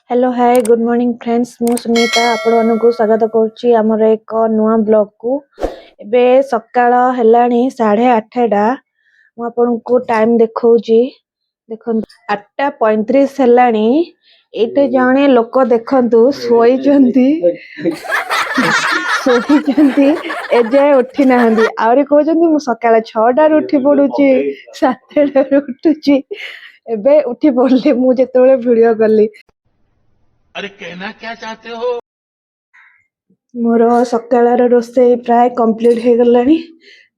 Hello hi good morning friends मु सुनीता आपण को स्वागत करुच्ची आमर एक नुआ ब्लॉग को एबे सकाळ हेलाणी 8:30 मुझे को टाइम देखौची देखंतु 8:35 हेलाणी एटे जाने लोक देखंतु सोई जंती एजाए उठी नाहंदी आउरी कहउचंदी मु सकाळ 6:00 रू उठी पडुची 7:30 रू उठुची एबे उठी पड़ले मु जेतेबेले वीडियो कली। अरे कहना क्या चाहते हो? मोर सकाळर रोषे प्राय कंप्लीट हो गलानी।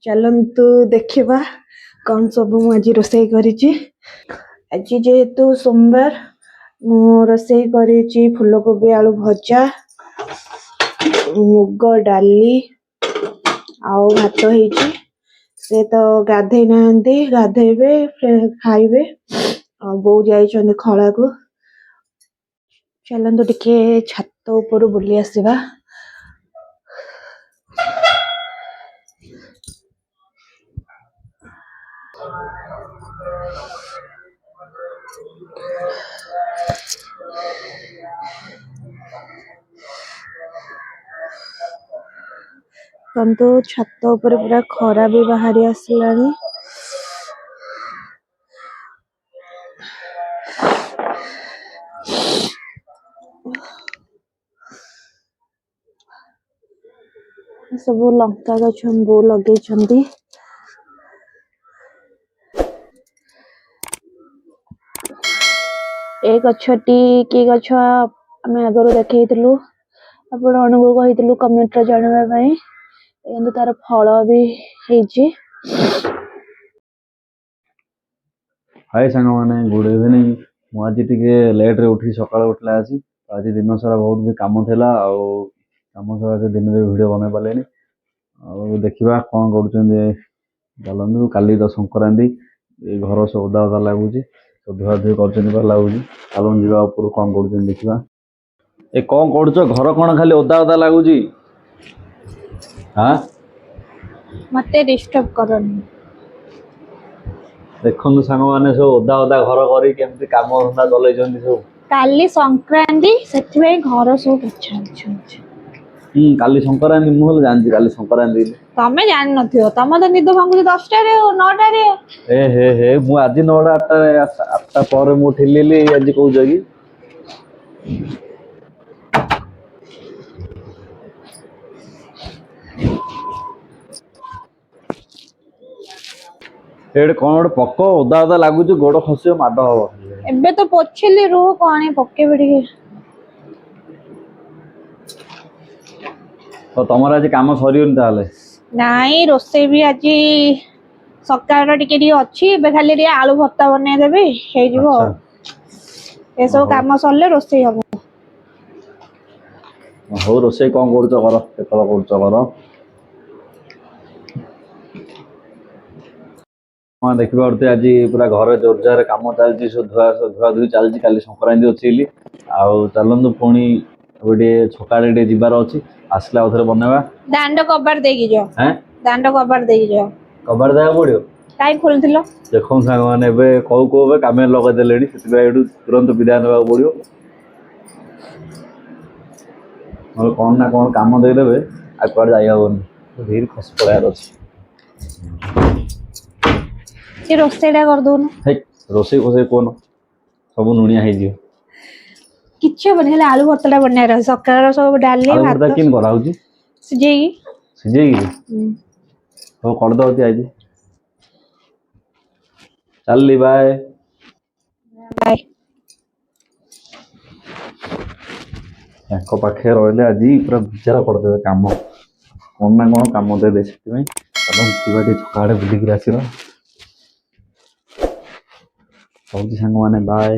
चलंतु देखिबा कौन सब मु आज रोषे करिछि। आज जेहेतु सोमवार मु रोषे करिछि फूलकोबी आलू भजा मुग डाली आउ भात होइछि। से तो गाधे नाहंती गाधेबे खाइबे बो जाइछन्ती खळा को। चलंतु टिके छात ऊपर बुली आसीबा। परंतु छात ऊपर पूरा खरा भी बाहरी आसलानी। सब लंका गछ बो लगे ए गछटी की गछ आम आगर देखु आपण कही कमेंट जानवाई किंतु तार फल भी ହେଇଛି। हाय सांग मैंने गुड इवनिंग मुझे टिके लेट रे उठी सकाळ उठला आसी आज दिन सारा बहुत भी काम थिला काम सारा दिन में वीडियो बना पालेनी देखिबा कौन करूचंदी चलंदु काली तो संक्रांति ए घर सब ओदा ओदा लागुची तो धुआ धुई करचंदी भल लागुची चलन जीवा ऊपर कौन करूचंदी देखिबा ए कौन करूचो घर कौन खाली ओदा ओदा लागुची हां मते डिस्टर्ब करनी देखंदु सांग माने सब ओदा ओदा घर करी केमती काम धंदा चलैचंदी सब काली संक्रांति सेति घर सब अच्छा अच्छा। काली संक्रांति मुहल जानती काली संक्रांति तमे जान नथियो तमे तो निद भांगुची 10टा रे 9टा रे हे मु आज 9टा 8टा पर मु ठिलेली आज कहू जगी एड कोन पक्को ओदा ओदा लागुची गोड़ खसियो माड हबो एबे तो पोछिली रो कोनी पक्के बडी तो तमर आज काम सरियोन ताले नाई रोसे भी आज सकाळ टिके टिके अछि बे खाली रे आलू भर्ता बने देबे हे जिवो ए सब काम सरले रोसे हबो हो रोसे कोन करचो कर केतला करचो कर हाँ देखिए आज पूरा घर जोर जार कम चलती धुआ धुई चलती काली संक्रांति अच्छी आउ चलतु पुणी गोटे छका जीवार अच्छी आसला उधर बनवा दांड कबाड़ देगी जो हैं दांड कबाड़ देगी जो कबाड़ देगा पड़ो काई खोलथिलो देखो सांग माने बे कहू काम लगे देले तुरंत विदा ना पड़ो कौन ना कौन काम देदेवे आ कड़े जाइबनी धीरे खस पड़ार अच्छी से रोसेडा कर दोनु हे रोसे कोसे कोन सब नुनिया हे जियो किछ बनेले आलू भर्ताटा बने रह सकाळ सब डाली आलू भात भर्ता किन करा होची सिजेगी हो कर दो आज चल बाय बाय एको पाखे रहले आज पूरा विचार कर देबे काम कोन ना कोन काम दे दे सेति चलो जीवाटी छकाड़े बुली गिर आसीबा सब संग माने बाय।